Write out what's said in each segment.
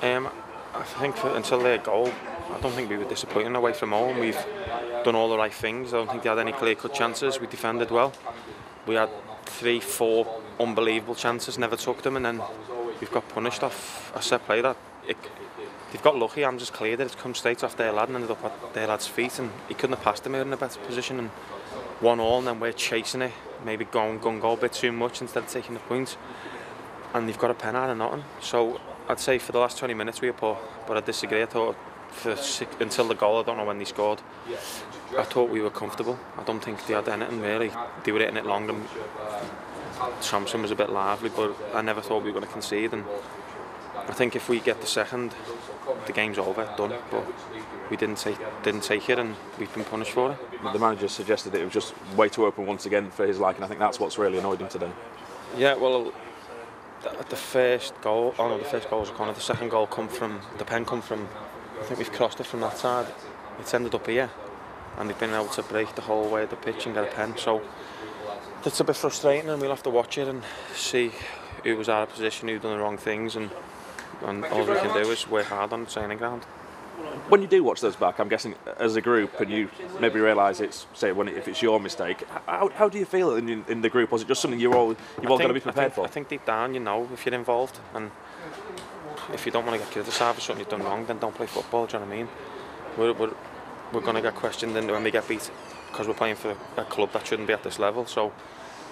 I think until their goal, I don't think we were disappointing away from home. We've done all the right things. I don't think they had any clear-cut chances. We defended well. We had 3-4 unbelievable chances, never took them, and then we've got punished off a set play that they've got lucky. I'm just cleared it. It's come straight off their lad and ended up at their lad's feet, and he couldn't have passed him in a better position. And 1-1, and then we're chasing it, maybe going gun-go a bit too much instead of taking the point. And they've got a pen out of nothing. So I'd say for the last 20 minutes we were poor, but I disagree. I thought until the goal, I don't know when they scored, I thought we were comfortable. I don't think they had anything really. They were hitting it long, and Thompson was a bit lively, but I never thought we were going to concede. And I think if we get the second, the game's over, done. But we didn't take it, and we've been punished for it. The manager suggested that it was just way too open once again for his liking. I think that's what's really annoyed him today. Yeah, well, the first goal was a corner. The second goal the pen come from, I think we've crossed it from that side. It's ended up here, and they've been able to break the whole way of the pitch and get a pen. So it's a bit frustrating, and we'll have to watch it and see who was out of position, who done the wrong things, and all we can do is work hard on the training ground. When you do watch those back, I'm guessing as a group, and you maybe realise if it's your mistake, how do you feel in the group? Was it just something you've all got to be prepared for? I think deep down you know if you're involved, and if you don't want to get criticised for something you've done wrong, then don't play football. Do you know what I mean? We're going to get questioned when we get beat because we're playing for a club that shouldn't be at this level. So,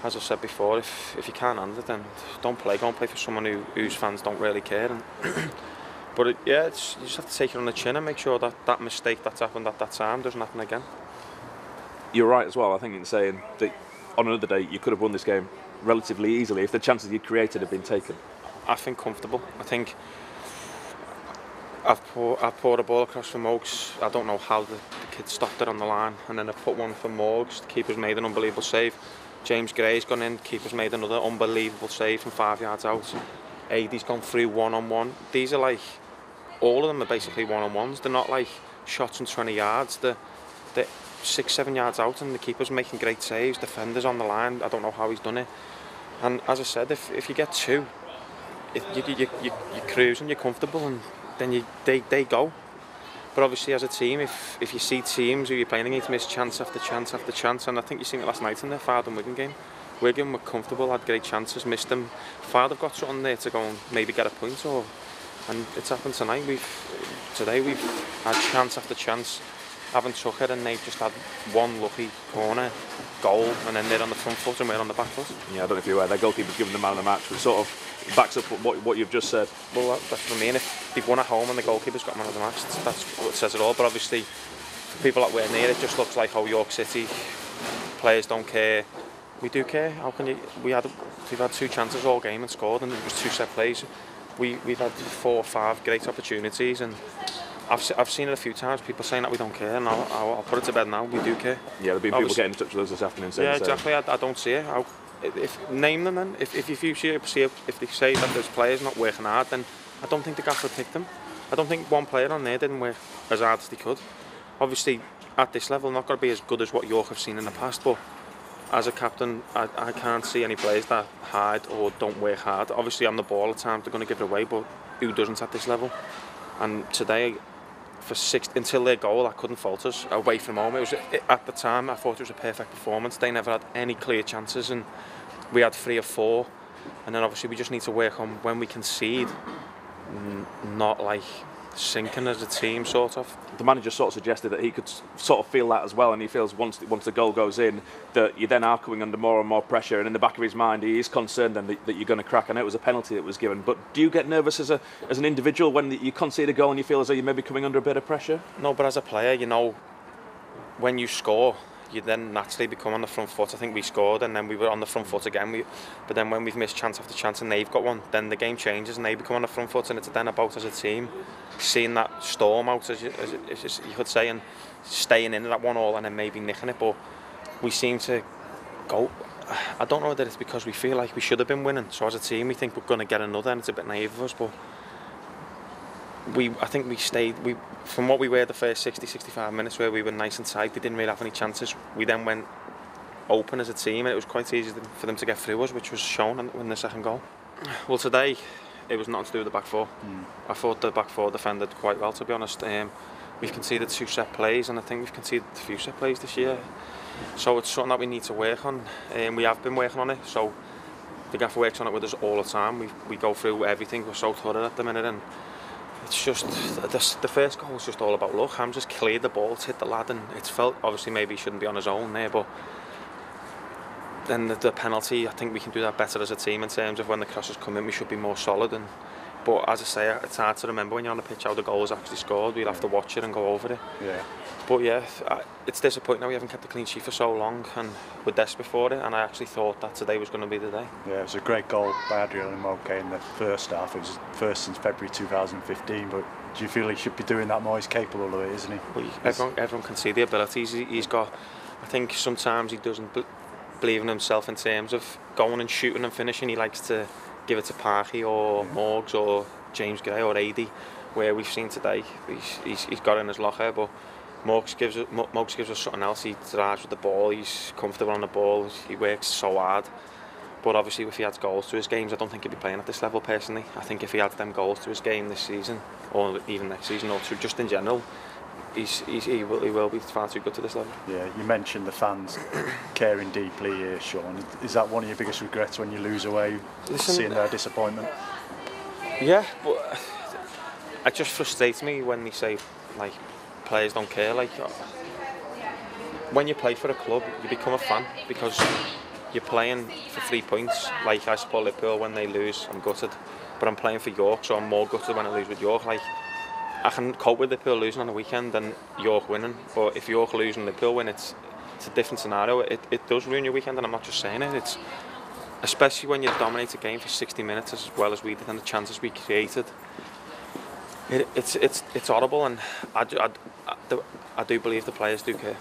as I've said before, if you can't handle it, then don't play. Go and play for someone whose fans don't really care. But you just have to take it on the chin and make sure that mistake that's happened at that time doesn't happen again. You're right as well, I think, in saying that on another day you could have won this game relatively easily if the chances you'd created had been taken. I think comfortable. I think I've poured a ball across for Mogs. I don't know how the kid stopped it on the line, and then I put one for Morgs. The keeper's made an unbelievable save. James Gray's gone in, the keeper's made another unbelievable save from 5 yards out. Ady's gone through one-on-one. These are like, all of them are basically one-on-ones. They're not like shots from 20 yards. They're 6-7 yards out, and the keeper's making great saves. Defenders on the line. I don't know how he's done it. And as I said, if you get two, you're cruising, you're comfortable, and then they go. But obviously, as a team, if you see teams who you're playing against miss chance after chance after chance, and I think you seen it last night in the Fylde and Wigan game. Wigan were comfortable, had great chances, missed them. Fylde have got something there to go and maybe get a point, and it's happened tonight. Today we've had chance after chance, haven't took it, and they've just had one lucky corner goal, and then they're on the front foot and we're on the back foot. Yeah, I don't know if you're aware, their goalkeeper's given the man of the match, which sort of backs up what you've just said. Well, that's what I mean. If they've won at home and the goalkeeper's got man of the match, that's what says it all. But obviously, for people that were near, it just looks like how York City players don't care. We do care. How can you? We've had 2 chances all game and scored, and it was 2 set plays. We've had 4 or 5 great opportunities, and I've seen it a few times. People saying that we don't care, and I'll put it to bed now. We do care. Yeah, there've been people getting in touch with us this afternoon saying. Yeah, exactly. I don't see it. Name them then. If they say that there's players not working hard, then I don't think the gaffer picked them. I don't think one player on there didn't work as hard as they could. Obviously, at this level, not going to be as good as what York have seen in the past, but as a captain, I can't see any players that hide or don't work hard. Obviously, on the ball at times they're going to give it away, but who doesn't at this level? And today, until their goal, I couldn't fault us away from home. At the time, I thought it was a perfect performance. They never had any clear chances, and we had 3 or 4. And then obviously we just need to work on when we concede, not like sinking as a team, sort of. The manager sort of suggested that he could sort of feel that as well, and he feels once the goal goes in that you then are coming under more and more pressure, and in the back of his mind he is concerned then that you're going to crack. I know it was a penalty that was given, but do you get nervous as an individual when you concede a goal and you feel as though you may be coming under a bit of pressure? No, but as a player, you know, when you score, you then naturally become on the front foot. I think we scored and then we were on the front foot again. But then when we've missed chance after chance and they've got one, then the game changes and they become on the front foot, and it's then about, as a team, seeing that storm out, as you could say, and staying in that 1-1 and then maybe nicking it. But we seem to go, I don't know whether it's because we feel like we should have been winning, so as a team we think we're going to get another, and it's a bit naive of us, but I think we stayed, from what we were the first 60-65 minutes where we were nice and tight, they didn't really have any chances. We then went open as a team and it was quite easy for them to get through us, which was shown in the second goal. Well, today it was nothing to do with the back four. I thought the back four defended quite well, to be honest. We've conceded 2 set plays, and I think we've conceded a few set plays this year. So it's something that we need to work on. We have been working on it. So the gaffer works on it with us all the time. We go through everything. We're so thorough at the minute, and it's just the first goal was just all about luck. Ham just cleared the ball, hit the lad, and it's felt obviously maybe he shouldn't be on his own there, but then the penalty, I think we can do that better as a team in terms of when the crosses come in, we should be more solid. But as I say, it's hard to remember when you're on the pitch how the goal was actually scored. We'll have to watch it and go over it. Yeah. But yeah, it's disappointing that we haven't kept the clean sheet for so long, and we're desperate for it. And I actually thought that today was going to be the day. Yeah, it was a great goal by Adrian Imoke in the first half. It was first since February 2015. But do you feel he should be doing that more? He's capable of it, isn't he? Well, everyone can see the abilities he's got. I think sometimes he doesn't believe in himself in terms of going and shooting and finishing. He likes to give it to Parky or Morgs or James Gray or AD, where we've seen today he's got it in his locker, but Morgs gives us something else. He drives with the ball, he's comfortable on the ball, he works so hard. But obviously if he adds goals to his games, I don't think he'd be playing at this level personally. I think if he adds them goals to his game this season, or even next season, or just in general, he will be far too good to this level. Yeah, you mentioned the fans caring deeply here, Sean. Is that one of your biggest regrets when you lose away, seeing their disappointment? Yeah, but it just frustrates me when they say like players don't care. Like when you play for a club, you become a fan because you're playing for 3 points. Like I support Liverpool when they lose, I'm gutted, but I'm playing for York, so I'm more gutted when I lose with York. Like I can cope with Liverpool losing on the weekend than York winning, but if York lose and Liverpool win, it's a different scenario. It does ruin your weekend, and I'm not just saying it. It's especially when you dominate a game for 60 minutes as well as we did, and the chances we created. It's horrible, and I do believe the players do care.